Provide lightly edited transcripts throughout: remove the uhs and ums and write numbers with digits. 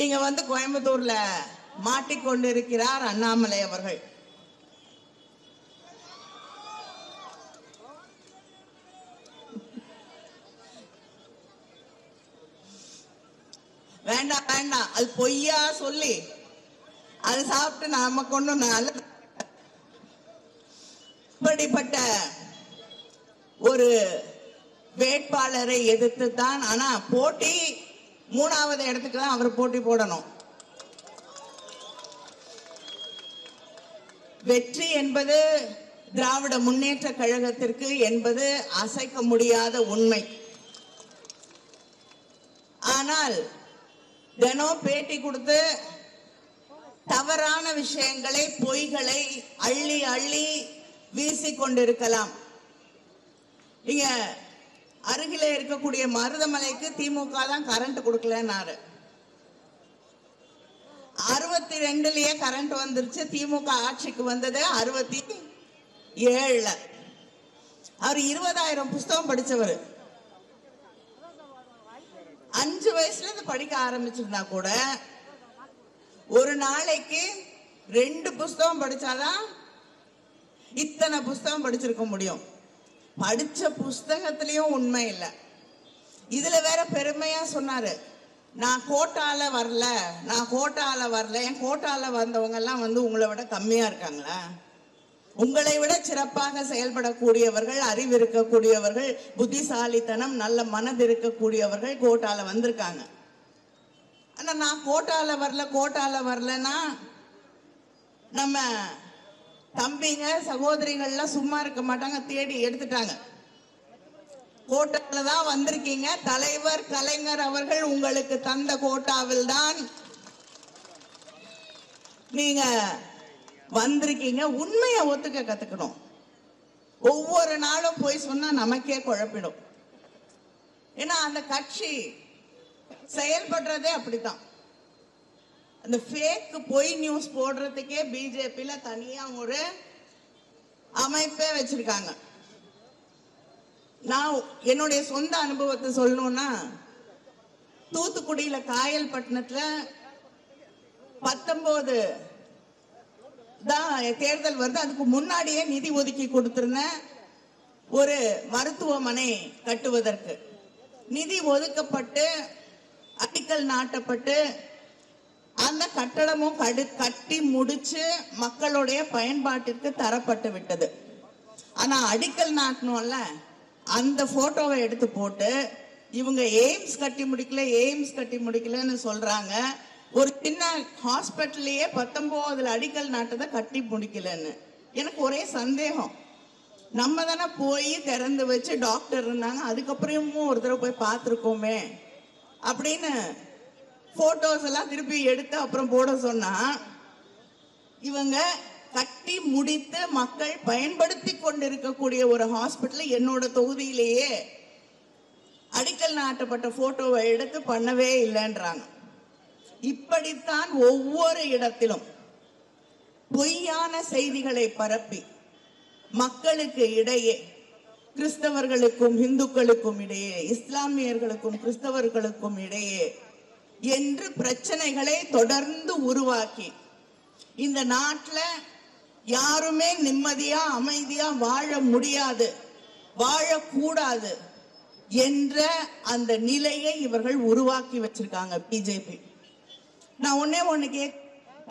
இங்க வந்து கோயம்புத்தூர்ல மாட்டிக்கொண்டிருக்கிறார் அண்ணாமலை அவர்கள். வேண்டாம் வேண்டாம், அது பொய்யா சொல்லி அது சாப்பிட்டு நமக்கு ஒண்ணும் நல்லது. இப்படிப்பட்ட ஒரு வேட்பாளரை எதிர்த்து தான், ஆனா போட்டி 3வது இடத்துக்கு தான் அவர் போட்டி போடணும். வெற்றி என்பது திராவிட முன்னேற்ற கழகத்திற்கு என்பது அசைக்க முடியாத உண்மை. ஆனால் தினம் பேட்டி கொடுத்து தவறான விஷயங்களை, பொய்களை அள்ளி அள்ளி வீசிக்கொண்டிருக்கலாம். இங்க அருகில இருக்கக்கூடிய மருதமலைக்கு திமுக தான் கரண்ட் கொடுக்கலன்னாரு. 62லயே கரண்ட் வந்துருச்சு. திமுக ஆட்சிக்கு வந்தது 67. அவர் 20,000 புஸ்தகம் படிச்சவர். 5 வயசுல இருந்து படிக்க ஆரம்பிச்சிருந்தா கூட ஒரு நாளைக்கு 2 புஸ்தகம் படிச்சாதான் இத்தனை புஸ்தகம் படிச்சிருக்க முடியும். படிச்ச புஸ்தகத்திலயும் உண்மை இல்லை. இதுல வேற பெருமையா சொன்னாரு, நான் கோட்டால வரல, நான் கோட்டால வரல. என் கோட்டால வந்தவங்க எல்லாம் வந்து உங்களை விட கம்மியா இருக்காங்களா? உங்களை விட சிறப்பாக செயல்படக்கூடியவர்கள், அறிவு இருக்கக்கூடியவர்கள், புத்திசாலித்தனம், நல்ல மனது இருக்கக்கூடியவர்கள் கோட்டால வந்திருக்காங்க. ஆனா நான் கோட்டால வரல, கோட்டால வரலன்னா நம்ம தம்பிங்க சகோதரிகள்லாம் சும்மா இருக்க மாட்டாங்க, தேடி எடுத்துட்டாங்க. கோட்டால தான் வந்திருக்கீங்க. தலைவர் கலைஞர் அவர்கள் உங்களுக்கு தந்த கோட்டாவில் தான் நீங்க வந்திருக்கீங்க. உண்மையை ஒத்துக்க கத்துக்கணும். ஒவ்வொரு நாளும் போய் சொன்னா நமக்கே குழப்பிடும். ஏன்னா அந்த கட்சி செயல்படுறதே அப்படித்தான். அந்த ஃபேக் பொய் நியூஸ் போடுறதுக்கே பிஜேபியில தனியா ஒரு அமைப்பே வச்சிருக்காங்க. நான் என்னுடைய சொந்த அனுபவத்தை சொல்லணும்னா, தூத்துக்குடியில காயல்பட்டினத்துல 19 தான் தேர்தல் வருது. அதுக்கு முன்னாடியே நிதி ஒதுக்கி கொடுத்திருந்தேன் ஒரு மருத்துவமனை கட்டுவதற்கு. நிதி ஒதுக்கப்பட்டு அடிக்கல் நாட்டப்பட்டு அந்த கட்டடமும் கட்டி முடிச்சு மக்களுடைய பயன்பாட்டிற்கு தரப்பட்டு விட்டது. ஆனா அடிக்கல் நாட்டணும்ல, அந்த போட்டோவை எடுத்து போட்டு இவங்க எய்ம்ஸ் கட்டி முடிக்கல, எய்ம்ஸ் கட்டி முடிக்கலன்னு சொல்றாங்க. ஒரு சின்ன ஹாஸ்பிட்டல்லையே 19 அடிக்கல் நாட்டதை கட்டி முடிக்கலன்னு. எனக்கு ஒரே சந்தேகம், நம்ம தானே போய் திறந்து வச்சு டாக்டர் இருந்தாங்க, அதுக்கப்புறமும் ஒரு தடவை போய் பார்த்துருக்கோமே அப்படின்னு போட்டோஸ் எல்லாம் திருப்பி எடுத்து அப்புறம் போட சொன்னா, இவங்க கட்டி முடித்து மக்கள் பயன்படுத்தி கொண்டிருக்கக்கூடிய ஒரு ஹாஸ்பிட்டல் என்னோட தொகுதியிலேயே அடிக்கல் நாட்டப்பட்ட போட்டோவை எடுத்து பண்ணவே இல்லைன்றாங்க. இப்படித்தான் ஒவ்வொரு இடத்திலும் பொய்யான செய்திகளை பரப்பி மக்களுக்கு இடையே, கிறிஸ்தவர்களுக்கும் இந்துக்களுக்கும் இடையே, இஸ்லாமியர்களுக்கும் கிறிஸ்தவர்களுக்கும் இடையே என்று பிரச்சனைகளை தொடர்ந்து உருவாக்கி இந்த நாட்டில் யாருமே நிம்மதியா அமைதியா வாழ முடியாது, வாழக்கூடாது என்ற அந்த நிலையை இவர்கள் உருவாக்கி வச்சிருக்காங்க பிஜேபி. நான் ஒன்னே ஒண்ணு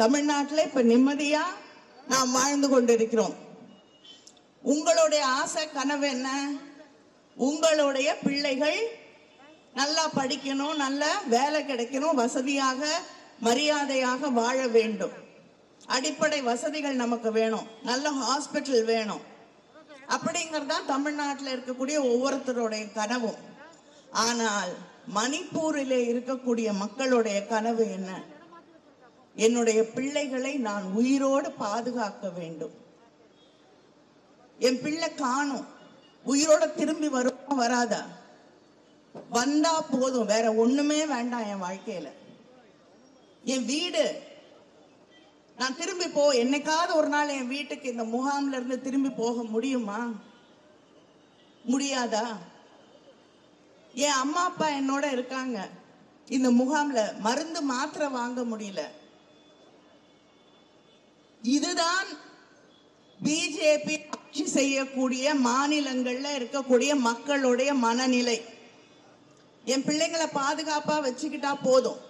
தமிழ்நாட்டில் இப்ப நிம்மதியா நாம் வாழ்ந்து கொண்டிருக்கிறோம். உங்களுடைய ஆசை கனவு என்ன? உங்களுடைய பிள்ளைகள் நல்லா படிக்கணும், நல்ல வேலை கிடைக்கணும், வசதியாக மரியாதையாக வாழ வேண்டும். அடிப்படை வசதிகள் நமக்கு வேணும், நல்ல ஹாஸ்பிட்டல் வேணும். அப்படிங்கறதா தமிழ்நாட்டில் இருக்கக்கூடிய ஒவ்வொருத்தருடைய கனவும். ஆனால் மணிப்பூரிலே இருக்கக்கூடிய மக்களுடைய கனவு என்ன? என்னுடைய பிள்ளைகளை நான் உயிரோடு பாதுகாக்க வேண்டும். என் பிள்ளை காணும், உயிரோட திரும்பி வருமா வராதா? வந்தா போதும், வேற ஒண்ணுமே வேண்டாம் என் வாழ்க்கையில. என் வீடு நான் திரும்பி என்னைக்காவது ஒரு நாள் என் வீட்டுக்கு இந்த முகாம்ல இருந்து திரும்பி போக முடியுமா? முடியாதா? என் அம்மா அப்பா என்னோட இருக்காங்க, இந்த முகாம்ல மருந்து மாத்திரை வாங்க முடியல. இதுதான் பிஜேபி ஆட்சி செய்யக்கூடிய மாநிலங்கள்ல இருக்கக்கூடிய மக்களுடைய மனநிலை. என் பிள்ளைங்களை பாதுகாப்பா வச்சுக்கிட்டா போதும்,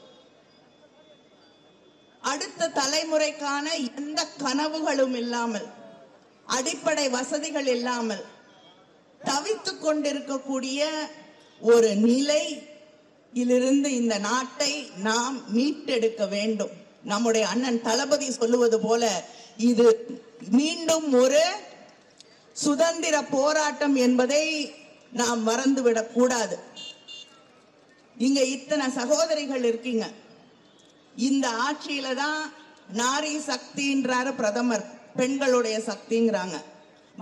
அடுத்த தலைமுறைக்கான எந்த கனவுகளும் இல்லாமல், அடிப்படை வசதிகள் இல்லாமல் தவித்துக் கொண்டிருக்கக்கூடிய ஒரு நிலையிலிருந்து இந்த நாட்டை நாம் மீட்டெடுக்க வேண்டும். நம்முடைய அண்ணன் தளபதி சொல்லுவது போல இது மீண்டும் ஒரு சுதந்திர போராட்டம் என்பதை நாம் மறந்துவிடக் கூடாது. இங்க இத்தனை சகோதரிகள் இருக்கீங்க. இந்த ஆட்சியில தான் நாரி சக்தின்றாரு பிரதமர், பெண்களுடைய சக்திங்கிறாங்க.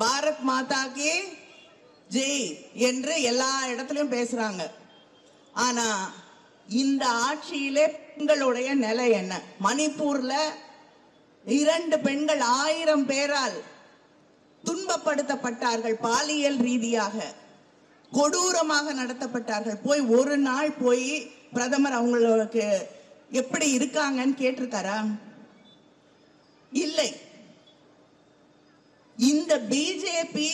பாரத் மாதாக்கு ஜெய் என்று எல்லா இடத்துலயும் பேசுறாங்க. ஆனா இந்த ஆட்சியிலே பெண்களுடைய நிலை என்ன? மணிப்பூர்ல 2 பெண்கள் 1000 பேரால் துன்பப்படுத்தப்பட்டார்கள், பாலியல் ரீதியாக கொடூரமாக நடத்தப்பட்டார்கள். போய் ஒரு நாள் போய் பிரதமர் அவங்களுக்கு எப்படி இருக்காங்கன்னு கேட்டிருக்காரா? இல்லை. இந்த பிஜேபி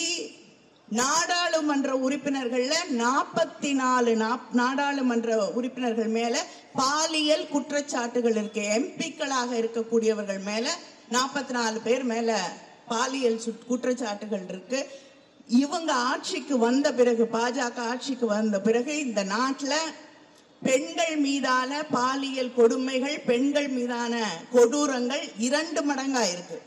நாடாளுமன்ற உறுப்பினர்கள்ல 44 நாடாளுமன்ற உறுப்பினர்கள் மேல பாலியல் குற்றச்சாட்டுகள் இருக்கு. எம்பிக்களாக இருக்கக்கூடியவர்கள் மேல 44 பேர் மேல பாலியல் குற்றச்சாட்டுகள் இருக்கு. இவங்க ஆட்சிக்கு வந்த பிறகு, பாஜக ஆட்சிக்கு வந்த பிறகு இந்த நாட்டுல பெண்கள் மீதான பாலியல் கொடுமைகள், பெண்கள் மீதான கொடூரங்கள் 2 மடங்கா இருக்கு.